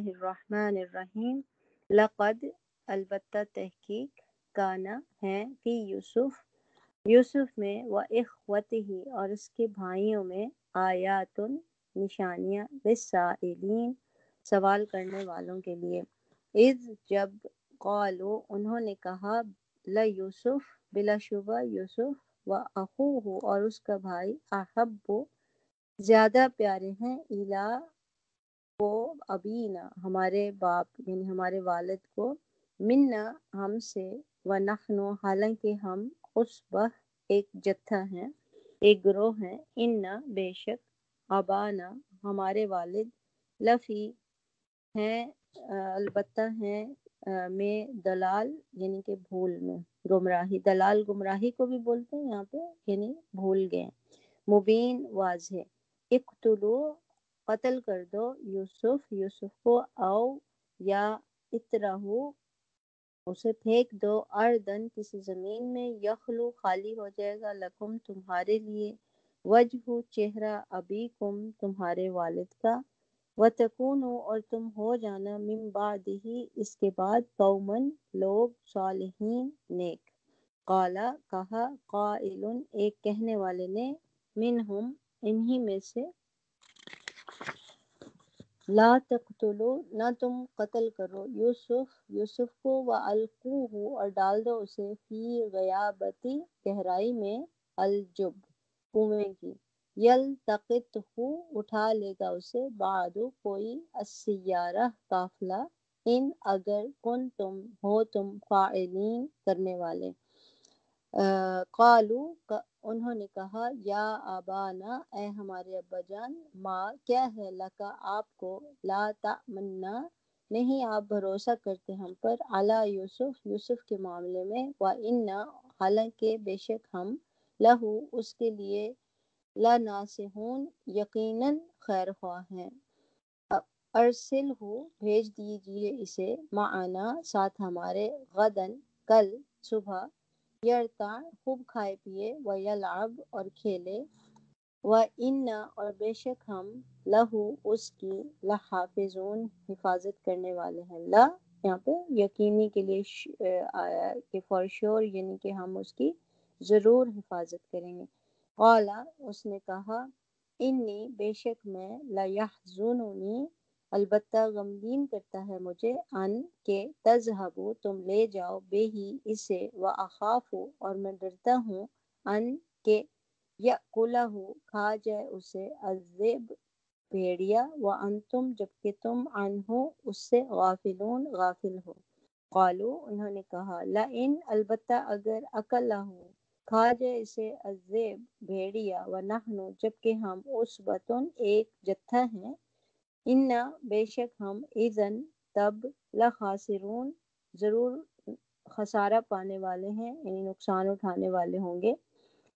الرحمن الرحیم لقد البتہ تحقیق کانا ہے فی یوسف میں و اخوتہ اور اس کے بھائیوں میں آیات نشانیاں للسائلین سوال کرنے والوں کے لیے اذ جب قالوا انہوں نے کہا یوسف بلا شبہ یوسف و اخوہ اور اس کا بھائی احب زیادہ پیارے ہیں الا کو ابینا ہمارے باپ یعنی ہمارے والد کو منا ہم سے ونحن حالانکہ ہم عصبہ ایک جتھا ہیں ایک گروہ ہیں انا بے شک ابانا ہمارے والد لفی ہیں البتہ ہیں میں دلال یعنی کہ بھول میں گمراہی دلال گمراہی کو بھی بولتے ہیں یہاں پہ یعنی بھول گئے مبین واضح اقتلو قتل کر دو یوسف کو او یا اطرحو اسے پھینک دو اردن کسی زمین میں یخلو خالی ہو جائے گا لکم تمہارے لیے وجہ چہرہ ابیکم تمہارے والد کا وتکونوا اور تم ہو جانا من بعدہ اس کے بعد قومن لوگ صالحین نیک قالا کہا قائل ایک کہنے والے نے منہم انہی میں سے لا تقتلوا نہ تم قتل کرو یوسف کو والقوہ اور ڈال دو اسے فی غیابتی گہرائی میں الجب کنویں کی یلتقطہ اٹھا لے گا اسے بعد کوئی السیارہ قافلہ ان اگر کن تم ہو تم فاعلین کرنے والے قالو انہوں نے کہا یا آبانا اے ہمارے ابا جان ماں کیا ہے لکا آپ کو لا تأمنا نہیں آپ بھروسہ کرتے ہم پر علی یوسف کے معاملے میں وَإِنَّا حالانکہ بے شک ہم لہو اس کے لیے لناصحون یقیناً خیر خواہ ہیں ارسل ہو بھیج دیجیے اسے معنا ساتھ ہمارے غدن کل صبح یرتع خوب کھائے پیے و یلعب اور کھیلے وَإِنَّا اور بے شک ہم لہو اس کی لحافظون حفاظت کرنے والے ہیں لا یہاں پہ یقینی کے لیے آیا کہ فار شور یعنی کہ ہم اس کی ضرور حفاظت کریں گے قالا اس نے کہا انی بے شک میں لیحزننی البتہ غمگین کرتا ہے مجھے ان کہ تذہبو تم لے جاؤ بے ہی اسے واخاف اور میں ڈرتا ہوں ان کہ یأکلہ کھا جائے اسے الذئب بھیڑیا وانتم جبکہ تم عنہ اس سے غافلون غافل ہو قالو انہوں نے کہا لئن البتہ اگر اکلہ کھا جائے اسے الذئب بھیڑیا ونحن جبکہ ہم عصبۃ ایک جتھا ہیں انا بے شک ہم اذن تب لخاسرون ضرور خسارہ پانے والے ہیں یعنی نقصان اٹھانے والے ہوں گے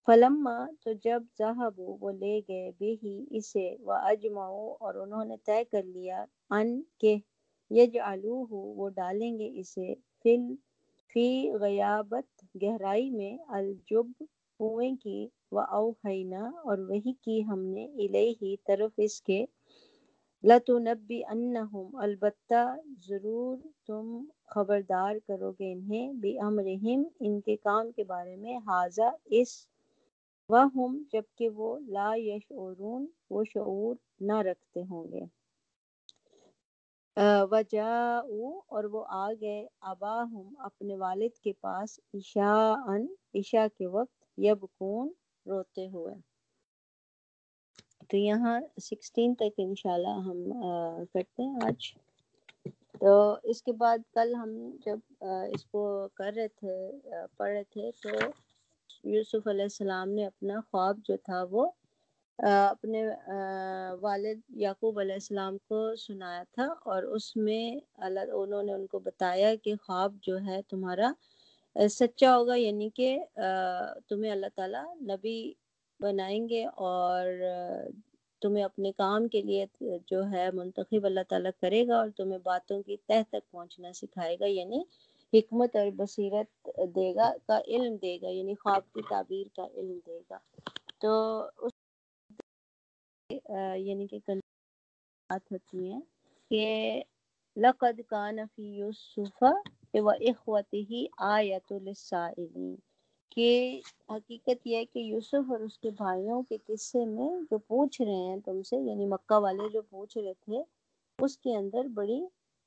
فلما تو جب ذہبوا وہ لے گئے بھی اسے واجمعوا اور انہوں نے طے کر لیا ان کہ یجعلوہ وہ ڈالیں گے اسے فی غیابت گہرائی میں الجب کنویں کی واوحینا اور وہی کی ہم نے الیہ طرف اس کے لتنبئنہم البتہ ضرور تم خبردار کرو گے انہیں بامرہم ان کے کام کے بارے میں ھذا اس وہم جبکہ وہ لا یشعرون وہ شعور نہ رکھتے ہوں گے وجاءوا اور وہ آ گئے اباہم اپنے والد کے پاس عشاء کے وقت یبکون روتے ہوئے تو یہاں 16 تک انشاءاللہ ہم کرتے ہیں آج تو اس کے بعد کل ہم جب اس کو کر رہے تھے پڑھ رہے تھے تو یوسف علیہ السلام نے اپنا خواب جو تھا وہ اپنے والد یعقوب علیہ السلام کو سنایا تھا اور اس میں انہوں نے ان کو بتایا کہ خواب جو ہے تمہارا سچا ہوگا یعنی کہ تمہیں اللہ تعالیٰ نبی بنائیں گے اور تمہیں اپنے کام کے لیے جو ہے منتخب اللہ تعالیٰ کرے گا اور تمہیں باتوں کی تہ تک پہنچنا سکھائے گا یعنی حکمت اور بصیرت دے گا کا علم دے گا یعنی خواب کی تعبیر کا علم دے گا تو اس یعنی کہ بات ہوتی ہیں کہ لقد کان فی یوسف و اخوتہ آیۃ للسائلین، کہ حقیقت یہ ہے کہ یوسف اور اس کے بھائیوں کے قصے میں جو پوچھ رہے ہیں تم سے، یعنی مکہ والے جو پوچھ رہے تھے، اس کے اندر بڑی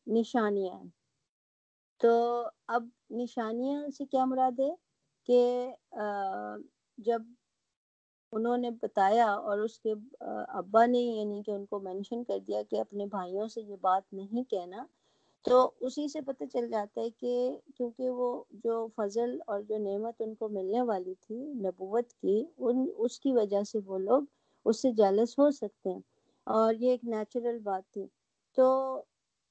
نشانیاں ہیں۔ تو اب نشانیاں سے کیا مراد ہے کہ جب انہوں نے بتایا اور اس کے ابا نے یعنی کہ ان کو مینشن کر دیا کہ اپنے بھائیوں سے یہ بات نہیں کہنا، تو اسی سے پتہ چل جاتا ہے کہ کیونکہ وہ جو فضل اور جو نعمت ان کو ملنے والی تھی نبوت کی، اس کی وجہ سے وہ لوگ اس سے جیلس ہو سکتے ہیں، اور یہ ایک نیچرل بات تھی۔ تو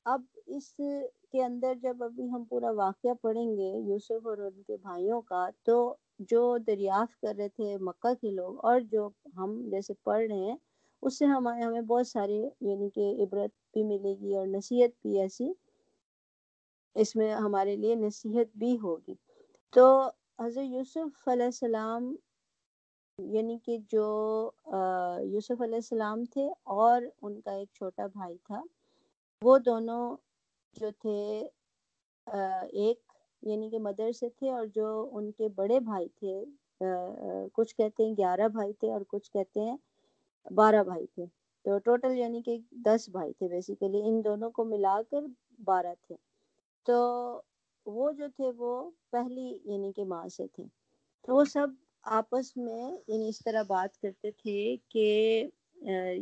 اب اس کے اندر جب ابھی ہم پورا واقعہ پڑھیں گے یوسف اور ان کے بھائیوں کا، تو جو دریافت کر رہے تھے مکہ کے لوگ اور جو ہم جیسے پڑھ رہے ہیں، اس سے ہمیں بہت سارے یعنی کہ عبرت بھی ملے گی اور نصیحت بھی، ایسی اس میں ہمارے لیے نصیحت بھی ہوگی۔ تو حضرت یوسف علیہ السلام یعنی کہ جو یوسف علیہ السلام تھے اور ان کا ایک چھوٹا بھائی تھا، وہ دونوں جو تھے ایک یعنی کہ مدر سے تھے، اور جو ان کے بڑے بھائی تھے، کچھ کہتے ہیں 11 بھائی تھے اور کچھ کہتے ہیں 12 بھائی تھے، تو ٹوٹل یعنی کہ 10 بھائی تھے بیسیکلی، ان دونوں کو ملا کر 12 تھے۔ تو وہ جو تھے وہ پہلی یعنی کہ ماں سے تھے، تو وہ سب آپس میں یعنی اس طرح بات کرتے تھے کہ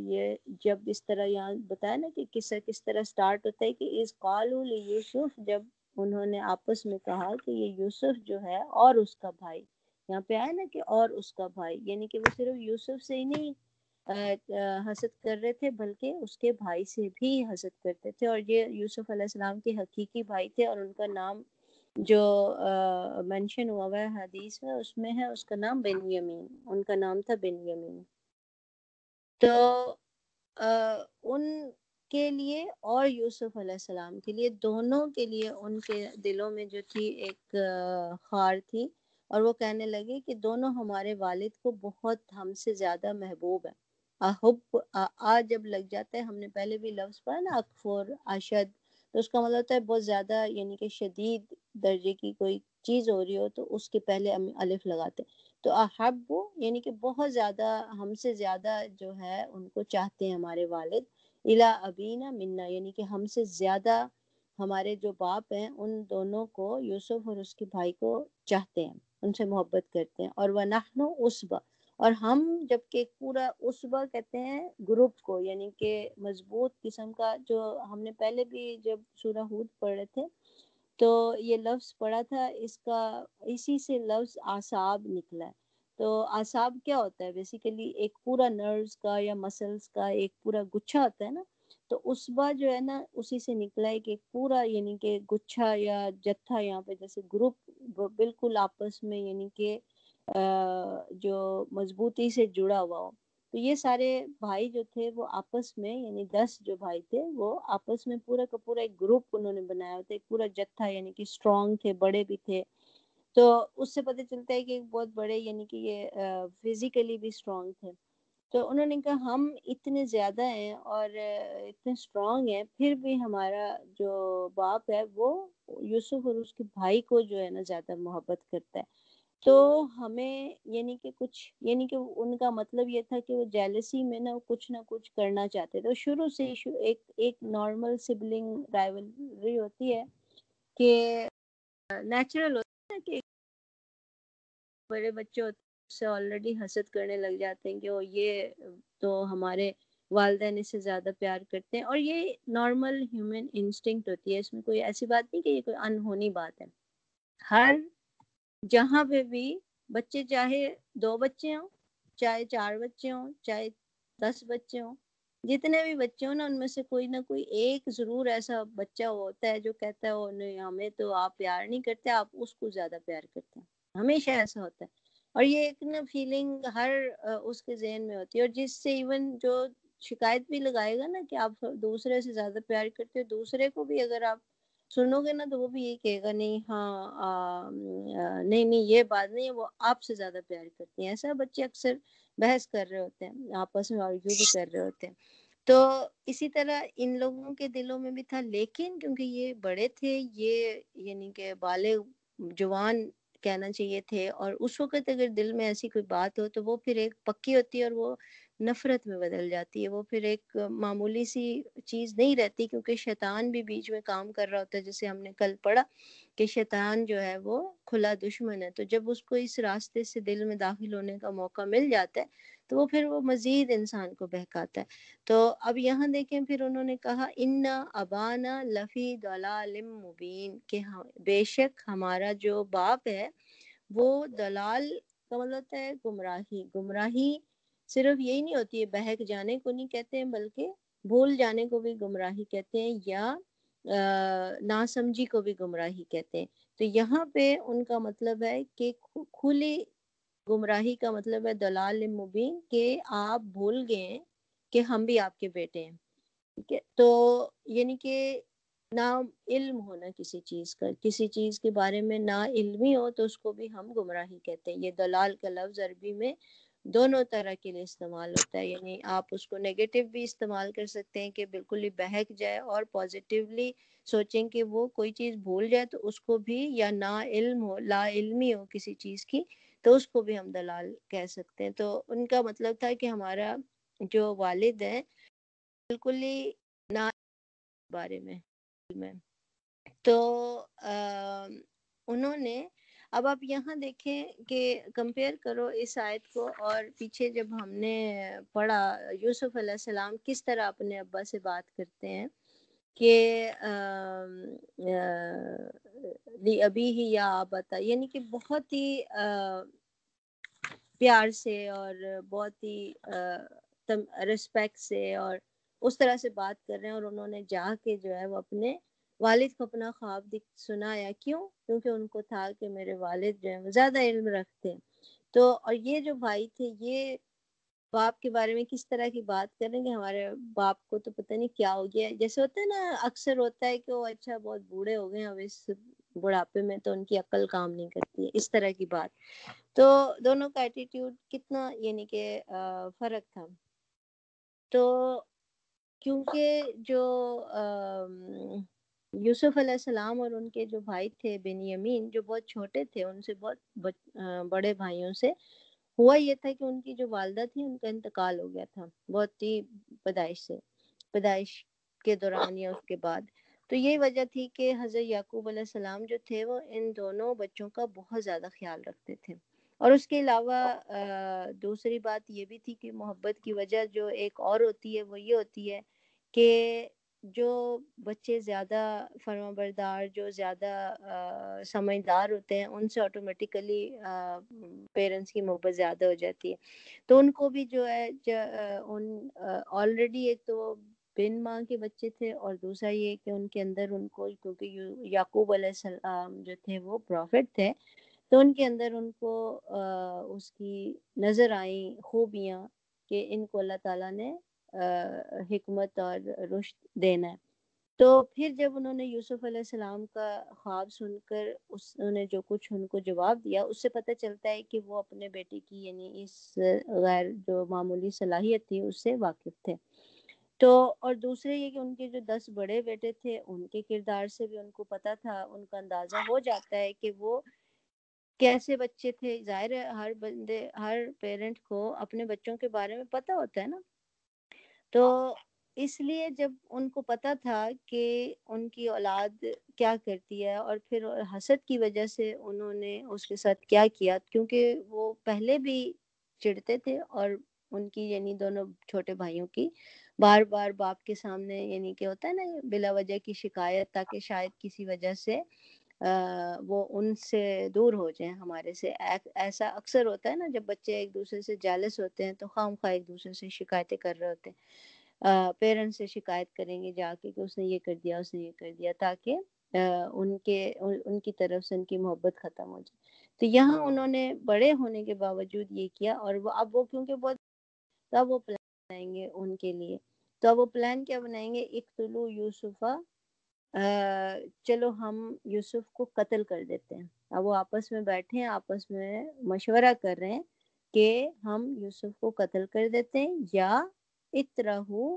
یہ جب اس طرح یہاں بتایا نا کہ قصہ کس طرح سٹارٹ ہوتا ہے کہ اس قالوا لیوسف، جب انہوں نے آپس میں کہا کہ یہ یوسف جو ہے اور اس کا بھائی، یہاں پہ آیا نا کہ اور اس کا بھائی، یعنی کہ وہ صرف یوسف سے ہی نہیں حسد کر رہے تھے بلکہ اس کے بھائی سے بھی حسد کرتے تھے، اور یہ یوسف علیہ السلام کے حقیقی بھائی تھے، اور ان کا نام جو منشن ہوا ہے حدیث میں، اس میں ہے اس کا نام بنیامین، ان کا نام تھا بنیامین۔ تو ان کے لیے اور یوسف علیہ السلام کے لیے، دونوں کے لیے ان کے دلوں میں جو تھی ایک خار تھی، اور وہ کہنے لگے کہ دونوں ہمارے والد کو بہت ہم سے زیادہ محبوب ہیں۔ احب جب لگ جاتا ہے، ہم نے پہلے بھی لفظ پڑھا نا اکفر اشد، تو اس کا مطلب ہوتا ہے بہت زیادہ یعنی کہ شدید درجے کی کوئی چیز ہو رہی ہو تو اس کے پہلے ہم الف لگاتے، تو احب یعنی کہ بہت زیادہ ہم سے زیادہ جو ہے ان کو چاہتے ہیں ہمارے والد، الا ابینا منا یعنی کہ ہم سے زیادہ ہمارے جو باپ ہیں ان دونوں کو، یوسف اور اس کے بھائی کو چاہتے ہیں، ان سے محبت کرتے ہیں، اور وَنَحْنُ عُصْبَةٌ، اور ہم جبکہ ایک پورا عصبہ کہتے ہیں گروپ کو، یعنی کہ مضبوط قسم کا، جو ہم نے پہلے بھی جب سورہ ہود پڑھ رہے تھے تو یہ لفظ پڑھا تھا، اس کا اسی سے لفظ اعصاب نکلا ہے۔ تو اعصاب کیا ہوتا ہے؟ بیسیکلی ایک پورا نروز کا یا مسلز کا ایک پورا گچھا ہوتا ہے نا، تو عصبہ جو ہے نا اسی سے نکلا ہے کہ ایک پورا یعنی کہ گچھا یا جتھا، یہاں پہ جیسے گروپ بالکل آپس میں یعنی کہ جو مضبوطی سے جڑا ہوا ہو، تو یہ سارے بھائی جو تھے وہ آپس میں یعنی 10 جو بھائی تھے وہ آپس میں پورا کا پورا ایک گروپ انہوں نے بنایا ہوتا ہے، ایک پورا جتھا، یعنی کہ اسٹرانگ تھے، بڑے بھی تھے۔ تو اس سے پتہ چلتا ہے کہ بہت بڑے یعنی کہ یہ فزیکلی بھی اسٹرانگ تھے۔ تو انہوں نے کہا ہم اتنے زیادہ ہیں اور اتنے اسٹرانگ ہیں، پھر بھی ہمارا جو باپ ہے وہ یوسف اور اس کے بھائی کو جو ہے نا زیادہ محبت کرتا ہے۔ تو ہمیں یعنی کہ کچھ یعنی کہ ان کا مطلب یہ تھا کہ وہ جیلسی میں نہ کچھ کرنا چاہتے تھے، شروع سے ایک نارمل سبلنگ رائیولری ہوتی ہے کہ نیچرل ہوتا ہے کہ بڑے بچے ہوتے ہیں اس سے آلریڈی حسد کرنے لگ جاتے ہیں کہ وہ یہ تو ہمارے والدین اس سے زیادہ پیار کرتے ہیں، اور یہ نارمل ہیومن انسٹنکٹ ہوتی ہے، اس میں کوئی ایسی بات نہیں کہ یہ کوئی انہونی بات ہے۔ ہر جہاں پہ بھی بچے، چاہے 2 بچے ہوں، چاہے 4 بچے ہوں، چاہے 10 بچے ہوں، جتنے بھی بچے ہوں نا، ان میں سے کوئی نہ کوئی ایک ضرور ایسا بچہ ہوتا ہے جو کہتا ہے او نہیں ہمیں تو آپ پیار نہیں کرتے، آپ اس کو زیادہ پیار کرتے ہیں، ہمیشہ ایسا ہوتا ہے۔ اور یہ ایک نا فیلنگ ہر اس کے ذہن میں ہوتی ہے، اور جس سے ایون جو شکایت بھی لگائے گا نا کہ آپ دوسرے سے زیادہ پیار کرتے ہو، دوسرے کو بھی اگر آپ سنو گے نا تو وہ بھی یہ کہے گا نہیں ہاں نہیں یہ بات نہیں ہے، وہ آپ سے زیادہ پیار کرتی ہیں۔ ایسا بچے اکثر بحث کر رہے ہوتے ہیں آپس میں، آرگیو بھی کر رہے ہوتے ہیں۔ تو اسی طرح ان لوگوں کے دلوں میں بھی تھا، لیکن کیونکہ یہ بڑے تھے، یہ یعنی کہ بالغ جوان کہنا چاہیے تھے، اور اس وقت اگر دل میں ایسی کوئی بات ہو تو وہ پھر ایک پکی ہوتی ہے اور وہ نفرت میں بدل جاتی ہے، وہ پھر ایک معمولی سی چیز نہیں رہتی، کیونکہ شیطان بھی بیچ میں کام کر رہا ہوتا ہے، جیسے ہم نے کل پڑھا کہ شیطان جو ہے وہ کھلا دشمن ہے، تو جب اس کو اس راستے سے دل میں داخل ہونے کا موقع مل جاتا ہے تو وہ پھر وہ مزید انسان کو بہکاتا ہے۔ تو اب یہاں دیکھیں پھر انہوں نے کہا ان ابانا لفی ضلال مبین، کہ بے شک ہمارا جو باپ ہے وہ دلال کا مطلب ہوتا ہے گمراہی، گمراہی صرف یہی نہیں ہوتی ہے، بہک جانے کو نہیں کہتے ہیں بلکہ بھول جانے کو بھی گمراہی کہتے ہیں، یا ناسمجھی کو بھی گمراہی کہتے ہیں۔ تو یہاں پہ ان کا مطلب ہے کہ کھلی گمراہی کا مطلب ہے دلال مبین، کہ آپ بھول گئے ہیں کہ ہم بھی آپ کے بیٹے ہیں، ٹھیک ہے؟ تو یعنی کہ نا علم ہونا کسی چیز کا، کسی چیز کے بارے میں نا علمی ہو تو اس کو بھی ہم گمراہی کہتے ہیں۔ یہ دلال کا لفظ عربی میں دونوں طرح کے لیے استعمال ہوتا ہے، یعنی آپ اس کو نیگیٹو بھی استعمال کر سکتے ہیں کہ بالکل ہی بہک جائے، اور پازیٹیولی سوچیں کہ وہ کوئی چیز بھول جائے تو اس کو بھی، یا نا علم ہو، لا علمی ہو کسی چیز کی تو اس کو بھی ہم دلال کہہ سکتے ہیں۔ تو ان کا مطلب تھا کہ ہمارا جو والد ہے بالکل ہی نا بارے میں تو انہوں نے، اب آپ یہاں دیکھیں کہ کمپیئر کرو اس آیت کو، اور پیچھے جب ہم نے پڑھا یوسف علیہ السلام کس طرح اپنے ابا سے بات کرتے ہیں کہ ابھی ہی یا آبتا، یعنی کہ بہت ہی پیار سے اور بہت ہی رسپیکٹ سے اور اس طرح سے بات کر رہے ہیں، اور انہوں نے جا کے جو ہے وہ اپنے والد کو اپنا خواب سنایا، کیوں؟ کیونکہ ان کو تھا کہ میرے والد جو ہیں وہ زیادہ علم رکھتے ہیں۔ تو اور یہ جو بھائی تھے یہ باپ کے بارے میں کس طرح کی بات کریں گے، ہمارے باپ کو تو پتہ نہیں کیا ہو گیا، جیسے ہوتا ہے نا اکثر ہوتا ہے کہ وہ اچھا بہت بوڑھے ہو گئے اب اس بڑھاپے میں تو ان کی عقل کام نہیں کرتی ہے، اس طرح کی بات۔ تو دونوں کا ایٹیٹیوڈ کتنا یعنی کہ فرق تھا۔ تو کیونکہ جو یوسف علیہ السلام اور ان کے جو بھائی تھے بنیامین جو بہت چھوٹے تھے، ان سے بہت بڑے بھائیوں سے ہوا یہ تھا کہ ان کی جو والدہ تھی ان کا انتقال ہو گیا تھا بہت ہی پیدائش کے دوران یا اس کے بعد۔ تو یہی وجہ تھی کہ حضرت یعقوب علیہ السلام جو تھے وہ ان دونوں بچوں کا بہت زیادہ خیال رکھتے تھے، اور اس کے علاوہ دوسری بات یہ بھی تھی کہ محبت کی وجہ جو ایک اور ہوتی ہے وہ یہ ہوتی ہے کہ جو بچے زیادہ فرما بردار، جو زیادہ سمجھدار ہوتے ہیں، ان سے آٹومیٹیکلی پیرنٹس کی محبت زیادہ ہو جاتی ہے۔ تو ان کو بھی جو ہے آلریڈی ایک تو بن ماں کے بچے تھے، اور دوسرا یہ کہ ان کے اندر ان کو، کیونکہ یعقوب علیہ السلام جو تھے وہ پروفٹ تھے، تو ان کے اندر ان کو اس کی نظر آئیں خوبیاں کہ ان کو اللہ تعالیٰ نے حکمت اور رشد دینا ہے۔ تو پھر جب انہوں نے یوسف علیہ السلام کا خواب سن کر انہوں نے جو کچھ ان کو جواب دیا، اس سے پتہ چلتا ہے کہ وہ اپنے بیٹے کی یعنی اس غیر جو معمولی صلاحیت تھی اس سے واقف تھے۔ تو اور دوسرے یہ کہ ان کے جو 10 بڑے بیٹے تھے ان کے کردار سے بھی ان کو پتہ تھا، ان کا اندازہ ہو جاتا ہے کہ وہ کیسے بچے تھے۔ ظاہر ہے ہر پیرنٹ کو اپنے بچوں کے بارے میں پتہ ہوتا ہے نا، تو اس لیے جب ان کو پتہ تھا کہ ان کی اولاد کیا کرتی ہے، اور پھر حسد کی وجہ سے انہوں نے اس کے ساتھ کیا کیا، کیونکہ وہ پہلے بھی چڑھتے تھے، اور ان کی یعنی دونوں چھوٹے بھائیوں کی بار بار باپ کے سامنے یعنی کہ ہوتا ہے نا بلا وجہ کی شکایت، تاکہ شاید کسی وجہ سے وہ ان سے دور ہو جائیں ہمارے سے۔ ایسا اکثر ہوتا ہے نا جب بچے ایک دوسرے سے جالس ہوتے ہیں تو خواہ مخواہ ایک دوسرے سے شکایتیں کر رہے ہوتے ہیں، پیرنٹس سے شکایت کریں گے جا کے کہ اس نے یہ کر دیا، اس نے یہ کر دیا، تاکہ ان کی طرف سے ان کی محبت ختم ہو جائے۔ تو یہاں انہوں نے بڑے ہونے کے باوجود یہ کیا، اور وہ اب وہ کیونکہ بہت، تب وہ پلان بنائیں گے ان کے لیے۔ تو اب وہ پلان کیا بنائیں گے، اقتلوا یوسفا، چلو ہم یوسف کو قتل کر دیتے ہیں۔ اب وہ آپس میں بیٹھے ہیں، آپس میں مشورہ کر رہے ہیں کہ ہم یوسف کو قتل کر دیتے ہیں، یا اطرحوا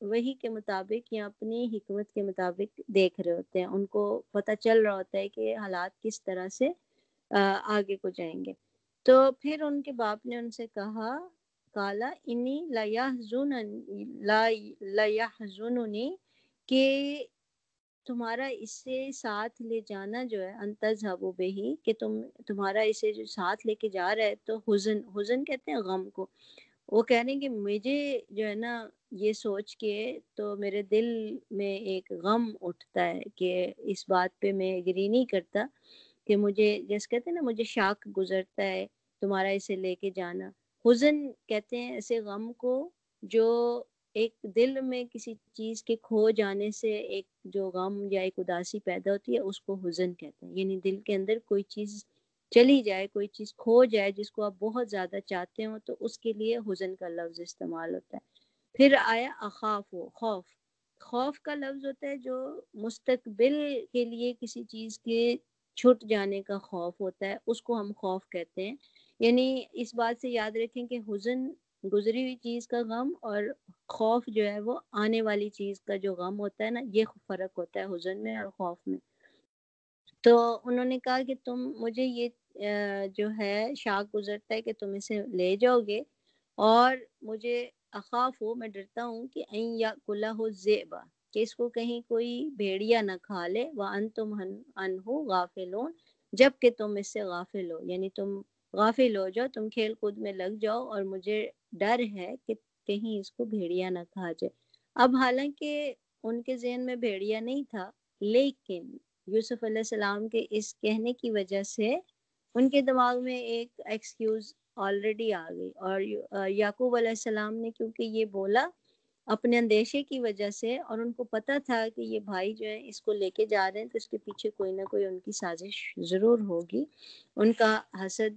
وہی کے مطابق یا اپنی حکمت کے مطابق دیکھ رہے ہوتے ہیں، ان کو پتہ چل رہا ہوتا ہے کہ حالات کس طرح سے آگے کو جائیں گے۔ تو پھر ان کے باپ نے ان سے کہا، کالا انی لیحزننی، کہ تمہارا اسے ساتھ لے جانا جو ہے، انتذہبوا بہ، کہ تمہارا اسے جو ساتھ لے کے جا رہا ہے، تو حزن کہتے ہیں غم کو۔ وہ کہہ رہے ہیں کہ مجھے جو ہے نا یہ سوچ کے تو میرے دل میں ایک غم اٹھتا ہے کہ اس بات پہ میں اگری نہیں کرتا، کہ مجھے جیسے کہتے ہیں نا مجھے شاق گزرتا ہے تمہارا اسے لے کے جانا۔ حزن کہتے ہیں ایسے غم کو جو ایک دل میں کسی چیز کے کھو جانے سے ایک جو غم یا ایک اداسی پیدا ہوتی ہے، اس کو حزن کہتے ہیں۔ یعنی دل کے اندر کوئی چیز چلی جائے، کوئی چیز کھو جائے جس کو آپ بہت زیادہ چاہتے ہو، تو اس کے لیے حزن کا لفظ استعمال ہوتا ہے۔ پھر آیا اخاف، خوف۔ خوف کا لفظ ہوتا ہے جو مستقبل کے لیے کسی چیز کے چھٹ جانے کا خوف ہوتا ہے، اس کو ہم خوف کہتے ہیں۔ یعنی اس بات سے یاد رکھیں کہ حزن گزری ہوئی چیز کا غم، اور خوف جو ہے وہ آنے والی چیز کا جو غم ہوتا ہے نا، یہ فرق ہوتا ہے حزن میں اور خوف میں۔ تو انہوں نے کہا کہ تم مجھے یہ جو ہے شاق گزرتا ہے کہ تم اسے لے جاؤ گے، اور مجھے اخاف ہو، میں ڈرتا ہوں کہ این یاکلہ الذئب، کہ اس کو کہیں کوئی بھیڑیا نہ کھا لے، وانتم عنہ غافلون، جب کہ تم اس سے غافل ہو، یعنی تم غافل ہو جاؤ، تم کھیل کود میں لگ جاؤ، اور مجھے ڈر ہے کہ کہیں اس کو بھیڑیا نہ کھا جائے۔ اب حالانکہ ان کے ذہن میں بھیڑیا نہیں تھا، لیکن یوسف علیہ السلام کے اس کہنے کی وجہ سے ان کے دماغ میں ایک ایکسکیوز آلریڈی آ گئی، اور یعقوب علیہ السلام نے کیونکہ یہ بولا اپنے اندیشے کی وجہ سے، اور ان کو پتہ تھا کہ یہ بھائی جو ہے اس کو لے کے جا رہے ہیں، تو اس کے پیچھے کوئی نہ کوئی ان کی سازش ضرور ہوگی۔ ان کا حسد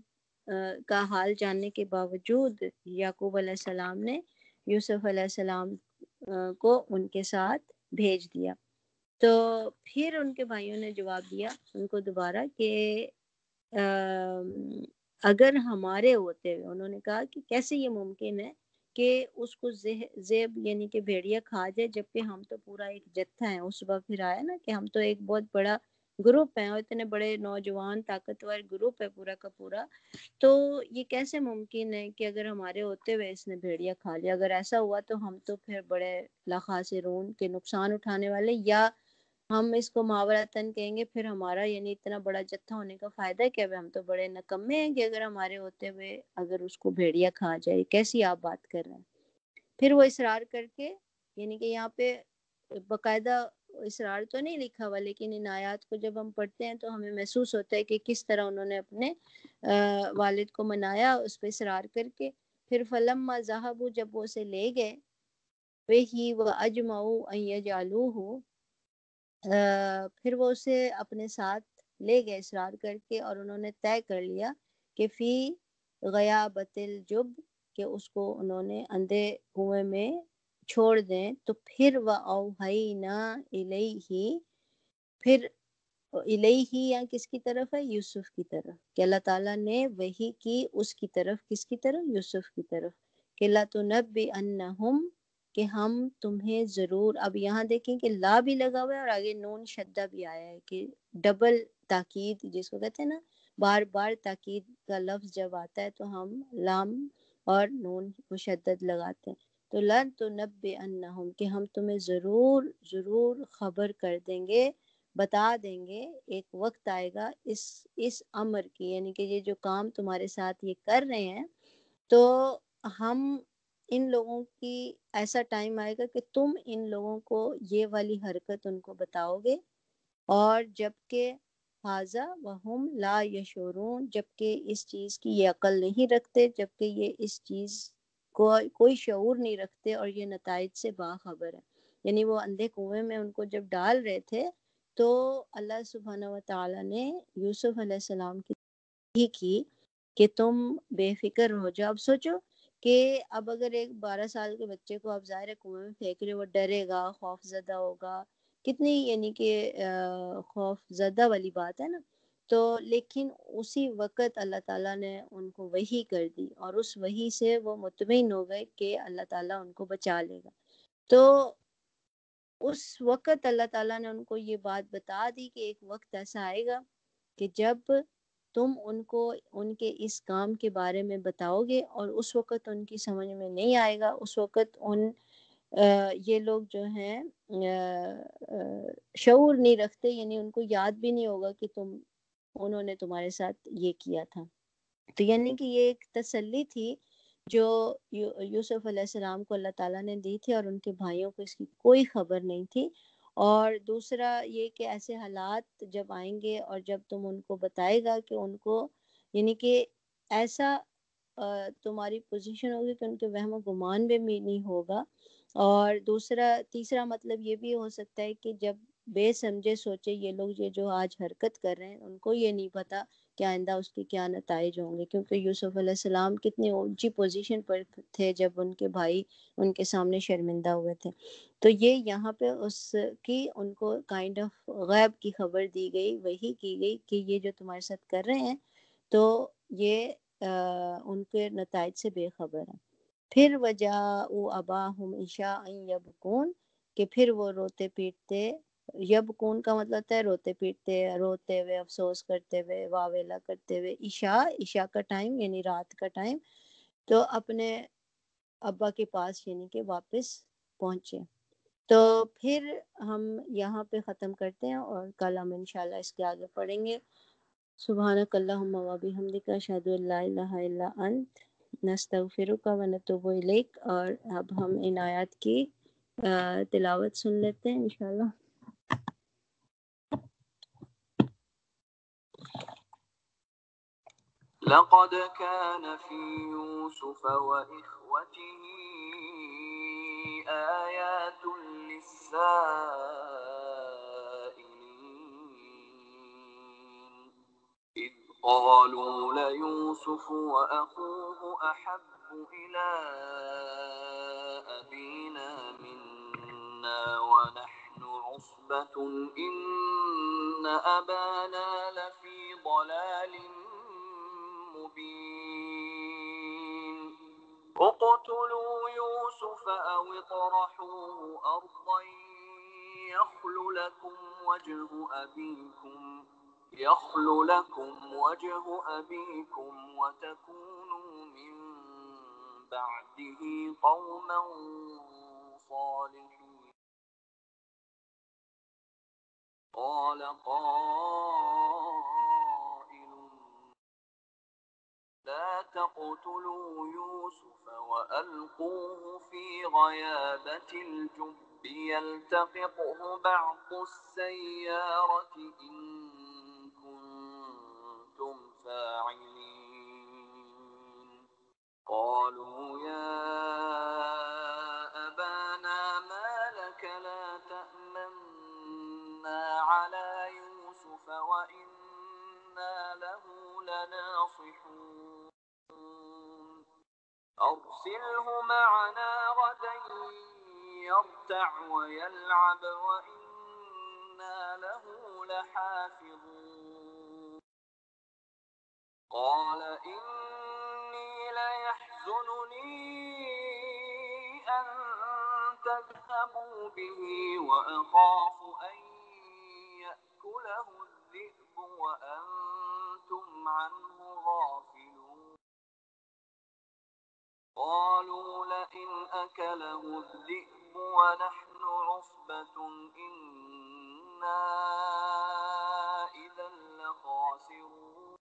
کا حال جاننے کے باوجود یعقوب علیہ السلام نے یوسف علیہ السلام کو ان کے ساتھ بھیج دیا۔ تو پھر ان کے بھائیوں نے جواب دیا ان کو دوبارہ کہ اگر ہمارے ہوتے ہوئے، انہوں نے کہا کہ کیسے یہ ممکن ہے کہ اس کو زیب یعنی کہ بھیڑیا کھا جائے، جبکہ ہم تو پورا ایک جتھا ہے۔ اس وقت پھر آیا نا کہ ہم تو ایک بہت بڑا گروپ ہیں، اور اتنے بڑے نوجوان طاقتور گروپ ہے پورا کا پورا، تو یہ کیسے ممکن ہے کہ اگر ہمارے ہوتے ہوئے اس نے بھیڑیا کھا لیا؟ اگر ایسا ہوا تو ہم تو پھر بڑے لاخاسرون کے نقصان اٹھانے والے، یا ہم اس کو محاورتاً کہیں گے پھر ہمارا یعنی اتنا بڑا جتھا ہونے کا فائدہ کیا ہے؟ ہم تو بڑے نکمے ہیں کہ اگر ہمارے ہوتے ہوئے اگر اس کو بھیڑیا کھا جائے، کیسی آپ بات کر رہے ہیں؟ پھر وہ اصرار کر کے، یعنی کہ یہاں پہ باقاعدہ اصرار تو نہیں لکھا ہوا، لیکن ان آیات کو جب ہم پڑھتے ہیں تو ہمیں محسوس ہوتا ہے کہ کس طرح انہوں نے اپنے والد کو منایا اس پہ اصرار کر کے۔ پھر فلما ذهبوا، جب وہ اسے لے گئے، وہی واجمعوا ان یجعلوہ، پھر وہ اسے اپنے ساتھ لے گئے اصرار کر کے، اور انہوں نے طے کر لیا کہ فی غیابت الجب، کہ اس کو انہوں نے اندھے کنویں میں چھوڑ دیں۔ تو پھر وَأَوْحَيْنَا إِلَيْهِ، پھر الیہ یا کس کی طرف ہے؟ یوسف کی طرف، کہ اللہ تعالیٰ نے وحی کی اس کی طرف، کس کی طرف؟ یوسف کی طرف، کہ لَتُنَبِّئَنَّهُمْ، کہ ہم تمہیں ضرور، اب یہاں دیکھیں کہ لا بھی لگا ہوا ہے اور آگے نون شدہ بھی آیا ہے، کہ ڈبل تاکید جس کو کہتے ہیں نا، بار بار تاکید کا لفظ جب آتا ہے تو ہم لام اور نون مشدد لگاتے ہیں۔ تو لَتُنَبِّئَنَّهُمْ، کہ ہم تمہیں ضرور ضرور خبر کر دیں گے، بتا دیں گے، ایک وقت آئے گا اس امر کی، یعنی کہ یہ جو کام تمہارے ساتھ یہ کر رہے ہیں، تو ہم ان لوگوں کی ایسا ٹائم آئے گا کہ تم ان لوگوں کو یہ والی حرکت ان کو بتاؤ گے، اور جبکہ حاضہ وہم لا یشعرون، جبکہ اس چیز کی یہ عقل نہیں رکھتے، جبکہ یہ اس چیز کو کوئی شعور نہیں رکھتے، اور یہ نتائج سے باخبر ہے۔ یعنی وہ اندھے کنویں میں ان کو جب ڈال رہے تھے، تو اللہ سبحانہ و تعالیٰ نے یوسف علیہ السلام کی کہ تم بے فکر ہو جاؤ۔ اب سوچو کہ اب اگر ایک 12 سال کے بچے کو آپ ظاہر کنویں میں پھینک رہے، وہ ڈرے گا، خوف زدہ ہوگا، کتنی یعنی کہ خوف زدہ والی بات ہے نا۔ تو لیکن اسی وقت اللہ تعالیٰ نے ان کو وحی کر دی، اور اس وحی سے وہ مطمئن ہو گئے کہ اللہ تعالیٰ ان کو بچا لے گا۔ تو اس وقت اللہ تعالیٰ نے ان کو یہ بات بتا دی کہ ایک وقت ایسا آئے گا کہ جب تم ان کو ان کے اس کام کے بارے میں بتاؤ گے اور اس وقت ان کی سمجھ میں نہیں آئے گا، اس وقت یہ لوگ جو ہیں شعور نہیں رکھتے، یعنی ان کو یاد بھی نہیں ہوگا کہ انہوں نے تمہارے ساتھ یہ کیا تھا۔ تو یعنی کہ یہ ایک تسلی تھی جو یوسف علیہ السلام کو اللہ تعالیٰ نے دی تھی، اور ان کے بھائیوں کو اس کی کوئی خبر نہیں تھی۔ اور دوسرا یہ کہ ایسے حالات جب آئیں گے اور جب تم ان کو بتائے گا کہ ان کو یعنی کہ ایسا تمہاری پوزیشن ہوگی کہ ان کے وہم و گمان بھی نہیں ہوگا۔ اور تیسرا مطلب یہ بھی ہو سکتا ہے کہ جب بے سمجھے سوچے یہ لوگ یہ جو آج حرکت کر رہے ہیں، ان کو یہ نہیں پتا کہ آئندہ اس کے کیا نتائج ہوں گے، کیونکہ یوسف علیہ السلام کتنی اونچی پوزیشن پر تھے جب ان کے بھائی ان کے سامنے شرمندہ ہوئے تھے۔ تو یہ یہاں پہ اس کی ان کو کائنڈ آف غیب کی خبر دی گئی، وہی کی گئی کہ یہ جو تمہارے ساتھ کر رہے ہیں تو یہ ان کے نتائج سے بے خبر ہے۔ پھر وجاءوا اباہم عشاء یبکون، کہ پھر وہ روتے پیٹتے، یبکون کا مطلب ہوتا ہے روتے پیٹتے، روتے ہوئے، افسوس کرتے ہوئے، واویلا کرتے ہوئے، عشاء کا ٹائم یعنی رات کا ٹائم، تو اپنے ابا کے پاس یعنی کہ واپس پہنچے۔ تو پھر ہم یہاں پہ ختم کرتے ہیں اور کل ہم انشاءاللہ اس کے آگے پڑھیں گے۔ سبحانک اللہم و بحمدک، اشہد ان لا الہ الا انت، نستغفرک و نتوب الیک۔ اور اب ہم ان آیات کی تلاوت سن لیتے ہیں انشاءاللہ۔ لقد كان في يوسف وإخوته آيات للسائلين إذ قالوا ليوسف وأخوه أحب إلى أبينا منا ونحن عصبة إن أبانا لفي ضلال مبين اقتلوا يوسف أو اطرحوه أرضا يخل لكم وجه أبيكم وتكونوا من بعده قوما صالحين قال قائل لا تقتلوا يوسف وألقوه في غيابة الجب يلتقطه بعض السيارة إن كنتم فاعلين قالوا يا أبانا ما لك لا تأمنا على يوسف وإنا له لناصحون أرسله معنا غدا يرتع ويلعب وإنا له لحافظون قال إني ليحزنني أن تذهبوا به وأخاف أن يأكله الذئب وأنتم عنه غافلون قالوا لئن أكله الذئب ونحن عصبة إنا إذا لخاسرون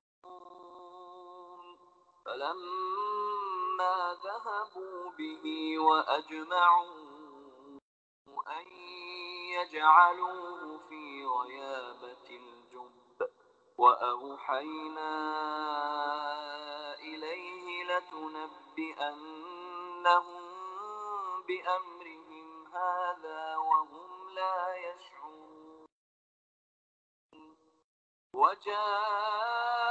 فلما ذهبوا به وأجمعوا أن يجعلوه في غيابة الجب وأوحينا إليه لتنبئنهم بأمرهم هذا وهم لا يشعرون وجاء